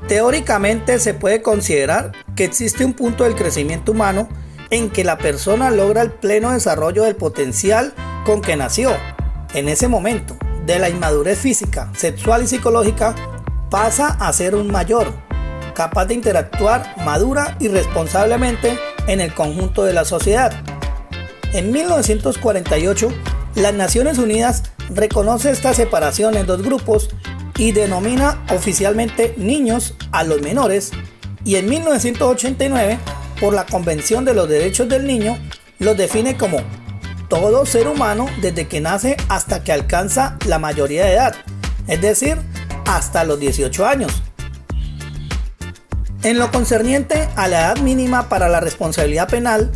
Teóricamente se puede considerar que existe un punto del crecimiento humano en que la persona logra el pleno desarrollo del potencial con que nació. En ese momento, de la inmadurez física, sexual y psicológica, pasa a ser un mayor, capaz de interactuar madura y responsablemente en el conjunto de la sociedad. En 1948, las Naciones Unidas reconoce esta separación en dos grupos y denomina oficialmente niños a los menores, y en 1989, por la Convención de los Derechos del Niño, los define como todo ser humano desde que nace hasta que alcanza la mayoría de edad, es decir, hasta los 18 años. En lo concerniente a la edad mínima para la responsabilidad penal,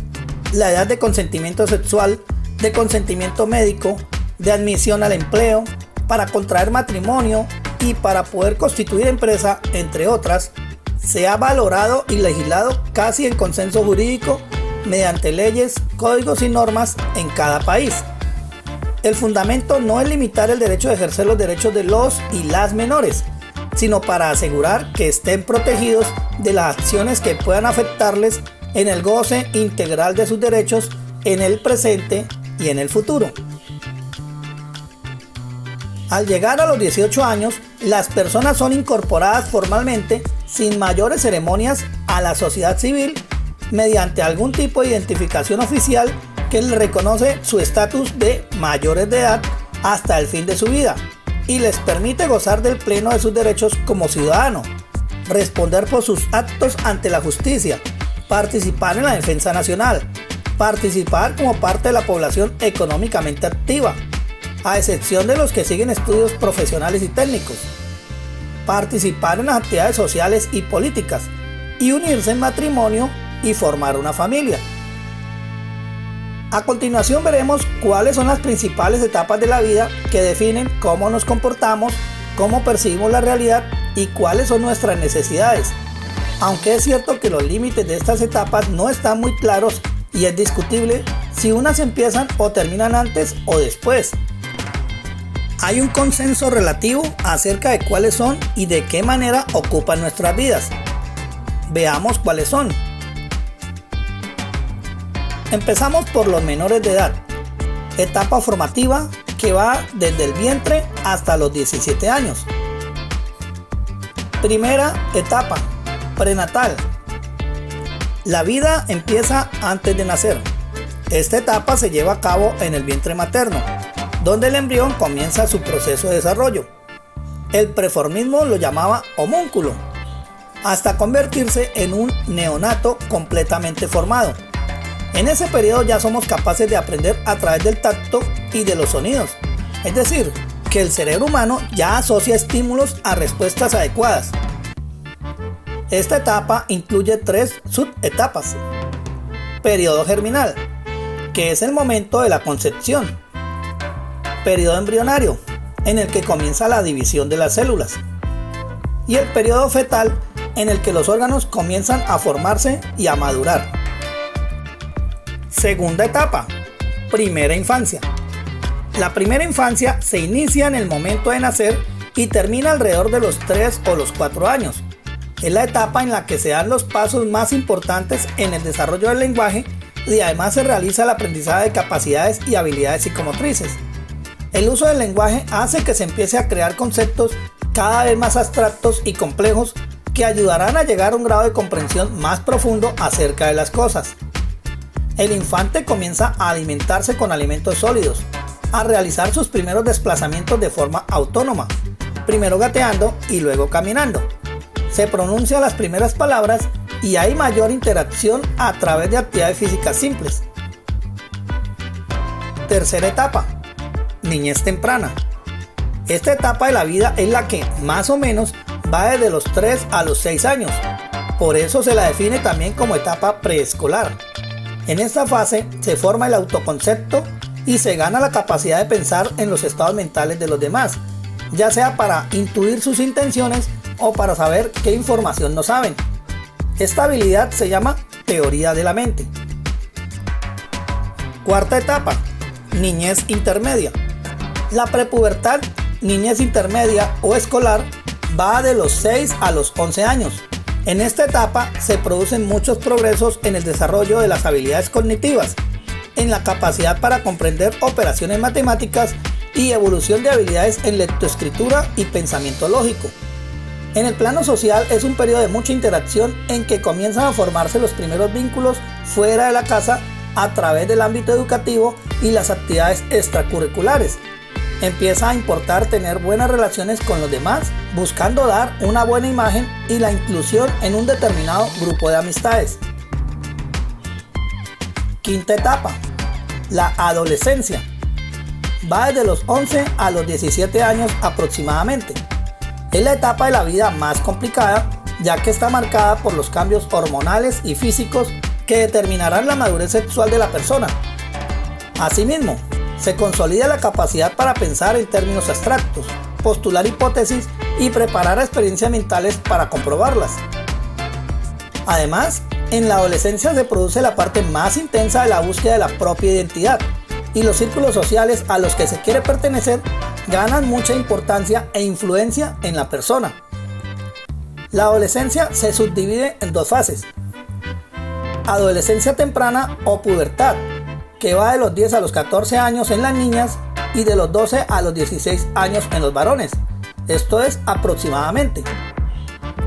la edad de consentimiento sexual, de consentimiento médico, de admisión al empleo, para contraer matrimonio y para poder constituir empresa, entre otras, se ha valorado y legislado casi en consenso jurídico mediante leyes, códigos y normas en cada país. El fundamento no es limitar el derecho de ejercer los derechos de los y las menores, sino para asegurar que estén protegidos de las acciones que puedan afectarles en el goce integral de sus derechos en el presente y en el futuro. Al llegar a los 18 años, las personas son incorporadas formalmente, sin mayores ceremonias, a la sociedad civil mediante algún tipo de identificación oficial que les reconoce su estatus de mayores de edad hasta el fin de su vida y les permite gozar del pleno de sus derechos como ciudadano, responder por sus actos ante la justicia, participar en la defensa nacional, participar como parte de la población económicamente activa, a excepción de los que siguen estudios profesionales y técnicos, participar en las actividades sociales y políticas, y unirse en matrimonio y formar una familia. A continuación veremos cuáles son las principales etapas de la vida que definen cómo nos comportamos, cómo percibimos la realidad y cuáles son nuestras necesidades. Aunque es cierto que los límites de estas etapas no están muy claros y es discutible si unas empiezan o terminan antes o después. Hay un consenso relativo acerca de cuáles son y de qué manera ocupan nuestras vidas. Veamos cuáles son. Empezamos por los menores de edad. Etapa formativa que va desde el vientre hasta los 17 años. Primera etapa, prenatal. La vida empieza antes de nacer. Esta etapa se lleva a cabo en el vientre materno, donde el embrión comienza su proceso de desarrollo. El preformismo lo llamaba homúnculo, hasta convertirse en un neonato completamente formado. En ese periodo ya somos capaces de aprender a través del tacto y de los sonidos, es decir, que el cerebro humano ya asocia estímulos a respuestas adecuadas. Esta etapa incluye 3 subetapas. Periodo germinal, que es el momento de la concepción. Periodo embrionario, en el que comienza la división de las células. Y el periodo fetal, en el que los órganos comienzan a formarse y a madurar. Segunda etapa, primera infancia. La primera infancia se inicia en el momento de nacer y termina alrededor de los 3 o los 4 años. Es la etapa en la que se dan los pasos más importantes en el desarrollo del lenguaje y además se realiza el aprendizaje de capacidades y habilidades psicomotrices. El uso del lenguaje hace que se empiece a crear conceptos cada vez más abstractos y complejos que ayudarán a llegar a un grado de comprensión más profundo acerca de las cosas. El infante comienza a alimentarse con alimentos sólidos, a realizar sus primeros desplazamientos de forma autónoma, primero gateando y luego caminando. Se pronuncia las primeras palabras y hay mayor interacción a través de actividades físicas simples. Tercera etapa, niñez temprana. Esta etapa de la vida es la que más o menos va desde los 3 a los 6 años. Por eso se la define también como etapa preescolar. En esta fase se forma el autoconcepto y se gana la capacidad de pensar en los estados mentales de los demás, ya sea para intuir sus intenciones o para saber qué información no saben. Esta habilidad se llama teoría de la mente. Cuarta etapa, niñez intermedia. La prepubertad, niñez intermedia o escolar va de los 6 a los 11 años. En esta etapa se producen muchos progresos en el desarrollo de las habilidades cognitivas, en la capacidad para comprender operaciones matemáticas y evolución de habilidades en lectoescritura y pensamiento lógico. En el plano social es un periodo de mucha interacción en que comienzan a formarse los primeros vínculos fuera de la casa a través del ámbito educativo y las actividades extracurriculares. Empieza a importar tener buenas relaciones con los demás, buscando dar una buena imagen y la inclusión en un determinado grupo de amistades. Quinta etapa, la adolescencia. Va desde los 11 a los 17 años aproximadamente. Es la etapa de la vida más complicada, ya que está marcada por los cambios hormonales y físicos que determinarán la madurez sexual de la persona. Asimismo, se consolida la capacidad para pensar en términos abstractos, postular hipótesis y preparar experiencias mentales para comprobarlas. Además, en la adolescencia se produce la parte más intensa de la búsqueda de la propia identidad, y los círculos sociales a los que se quiere pertenecer ganan mucha importancia e influencia en la persona. La adolescencia se subdivide en dos fases: adolescencia temprana o pubertad, que va de los 10 a los 14 años en las niñas y de los 12 a los 16 años en los varones, esto es aproximadamente.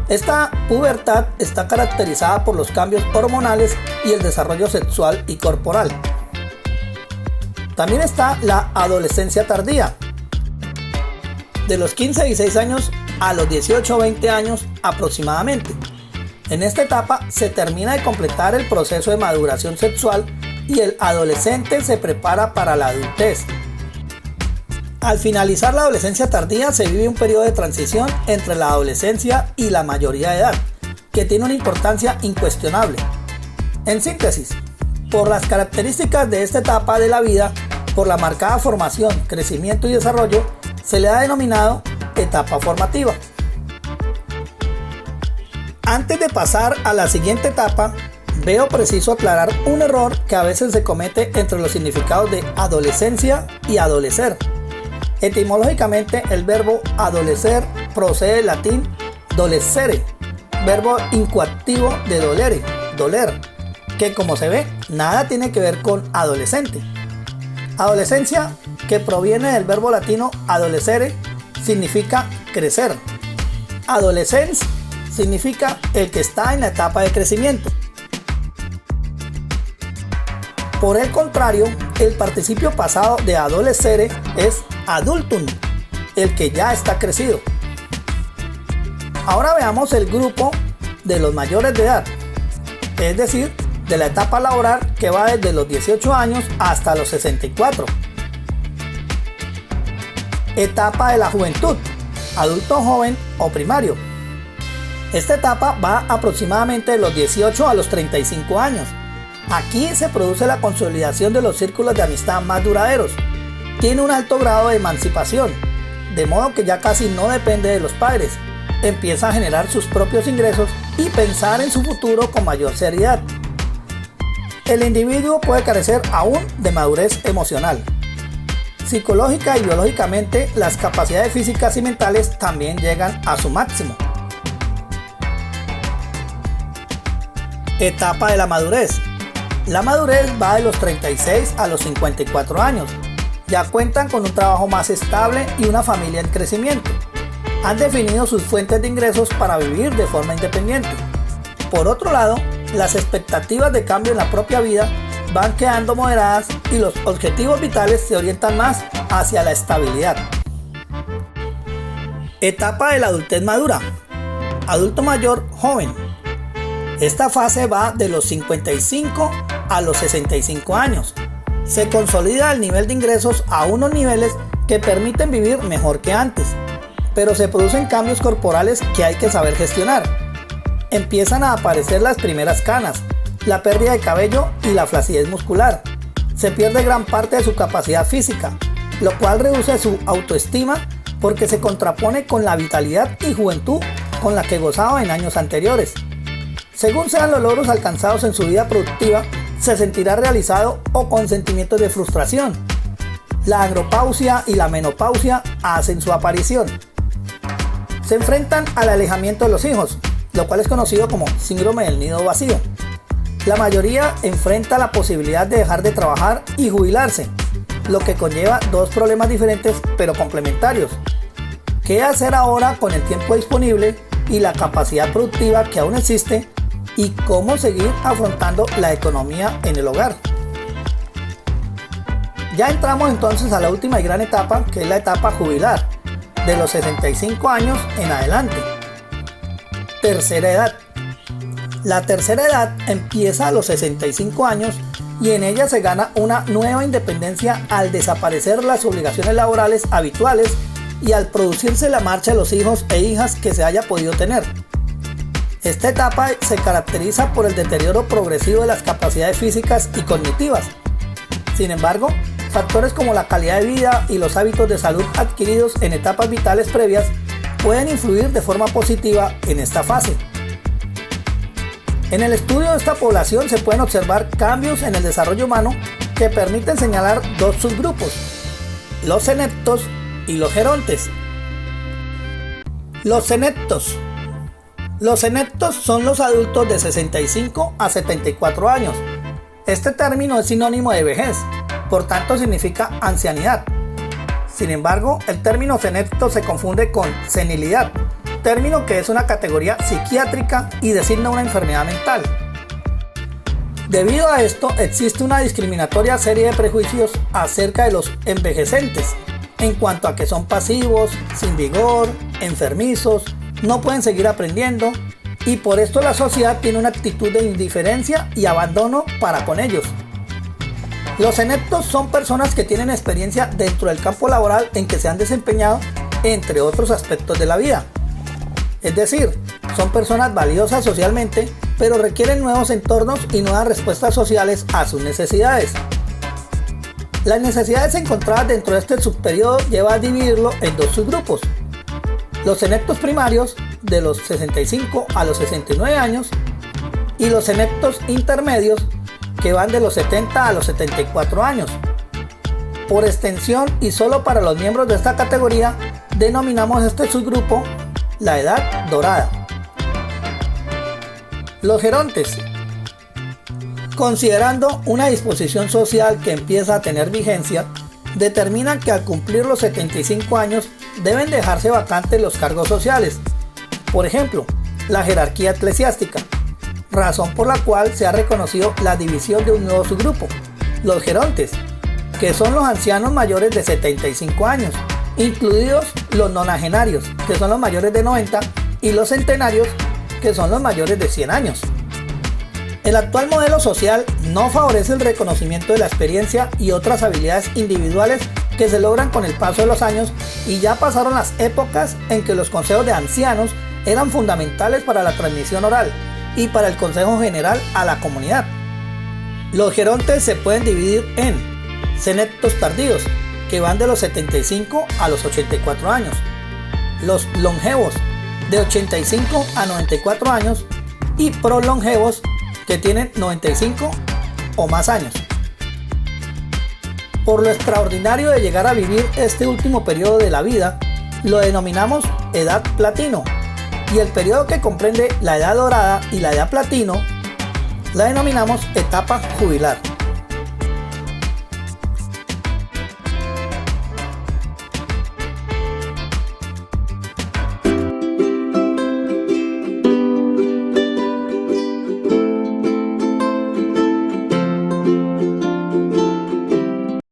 Esta pubertad está caracterizada por los cambios hormonales y el desarrollo sexual y corporal. También está la adolescencia tardía, de los 15 a 16 años a los 18 o 20 años aproximadamente. En esta etapa se termina de completar el proceso de maduración sexual y el adolescente se prepara para la adultez. Al finalizar la adolescencia tardía se vive un periodo de transición entre la adolescencia y la mayoría de edad, que tiene una importancia incuestionable. En síntesis, por las características de esta etapa de la vida, por la marcada formación, crecimiento y desarrollo, se le ha denominado etapa formativa. Antes de pasar a la siguiente etapa, veo preciso aclarar un error que a veces se comete entre los significados de adolescencia y adolecer. Etimológicamente, el verbo adolecer procede del latín dolescere, verbo incoactivo de dolere, doler, que como se ve, nada tiene que ver con adolescente. Adolescencia, que proviene del verbo latino adolescere, significa crecer. Adolescens significa el que está en la etapa de crecimiento. Por el contrario, el participio pasado de adolecere es adultum, el que ya está crecido. Ahora veamos el grupo de los mayores de edad, es decir, de la etapa laboral, que va desde los 18 años hasta los 64. Etapa de la juventud, adulto joven o primario. Esta etapa va aproximadamente de los 18 a los 35 años. Aquí se produce la consolidación de los círculos de amistad más duraderos. Tiene un alto grado de emancipación, de modo que ya casi no depende de los padres. Empieza a generar sus propios ingresos y pensar en su futuro con mayor seriedad. El individuo puede carecer aún de madurez emocional. Psicológica y biológicamente, las capacidades físicas y mentales también llegan a su máximo. Etapa de la madurez. La madurez va de los 36 a los 54 años. Ya cuentan con un trabajo más estable y una familia en crecimiento. Han definido sus fuentes de ingresos para vivir de forma independiente. Por otro lado, las expectativas de cambio en la propia vida van quedando moderadas y los objetivos vitales se orientan más hacia la estabilidad. Etapa de la adultez madura. Adulto mayor joven. Esta fase va de los 55 a los 65 años. Se consolida el nivel de ingresos a unos niveles que permiten vivir mejor que antes, pero se producen cambios corporales que hay que saber gestionar. Empiezan a aparecer las primeras canas, la pérdida de cabello y la flacidez muscular. Se pierde gran parte de su capacidad física, lo cual reduce su autoestima porque se contrapone con la vitalidad y juventud con la que gozaba en años anteriores. Según sean los logros alcanzados en su vida productiva, se sentirá realizado o con sentimientos de frustración. La andropausia y la menopausia hacen su aparición. se enfrentan al alejamiento de los hijos, lo cual es conocido como síndrome del nido vacío. La mayoría enfrenta la posibilidad de dejar de trabajar y jubilarse, lo que conlleva dos problemas diferentes pero complementarios. ¿Qué hacer ahora con el tiempo disponible y la capacidad productiva que aún existe? Y cómo seguir afrontando la economía en el hogar. Ya entramos entonces a la última y gran etapa, que es la etapa jubilar, de los 65 años en adelante. Tercera edad. La tercera edad empieza a los 65 años y en ella se gana una nueva independencia al desaparecer las obligaciones laborales habituales y al producirse la marcha de los hijos e hijas que se haya podido tener. Esta etapa se caracteriza por el deterioro progresivo de las capacidades físicas y cognitivas. Sin embargo, factores como la calidad de vida y los hábitos de salud adquiridos en etapas vitales previas pueden influir de forma positiva en esta fase. En el estudio de esta población se pueden observar cambios en el desarrollo humano que permiten señalar dos subgrupos: los senectos y los gerontes. Los senectos son los adultos de 65 a 74 años. Este término es sinónimo de vejez, por tanto significa ancianidad. Sin embargo, el término senecto se confunde con senilidad, término que es una categoría psiquiátrica y designa una enfermedad mental. Debido a esto, existe una discriminatoria serie de prejuicios acerca de los envejecentes, en cuanto a que son pasivos, sin vigor, enfermizos, no pueden seguir aprendiendo, y por esto la sociedad tiene una actitud de indiferencia y abandono para con ellos. Los senectos son personas que tienen experiencia dentro del campo laboral en que se han desempeñado, entre otros aspectos de la vida. Es decir, son personas valiosas socialmente, pero requieren nuevos entornos y nuevas respuestas sociales a sus necesidades. Las necesidades encontradas dentro de este subperiodo lleva a dividirlo en dos subgrupos: los senectos primarios, de los 65 a los 69 años, y los senectos intermedios, que van de los 70 a los 74 años. Por extensión y solo para los miembros de esta categoría, denominamos este subgrupo la edad dorada. Los gerontes. Considerando una disposición social que empieza a tener vigencia, determinan que al cumplir los 75 años deben dejarse vacantes los cargos sociales, por ejemplo, la jerarquía eclesiástica, razón por la cual se ha reconocido la división de un nuevo subgrupo, los gerontes, que son los ancianos mayores de 75 años, incluidos los nonagenarios, que son los mayores de 90, y los centenarios, que son los mayores de 100 años. El actual modelo social no favorece el reconocimiento de la experiencia y otras habilidades individuales que se logran con el paso de los años, y ya pasaron las épocas en que los consejos de ancianos eran fundamentales para la transmisión oral y para el consejo general a la comunidad. Los gerontes se pueden dividir en senectos tardíos, que van de los 75 a los 84 años, los longevos, de 85 a 94 años, y prolongevos, que tienen 95 o más años. Por lo extraordinario de llegar a vivir este último periodo de la vida, lo denominamos edad platino, y el periodo que comprende la edad dorada y la edad platino la denominamos etapa jubilar.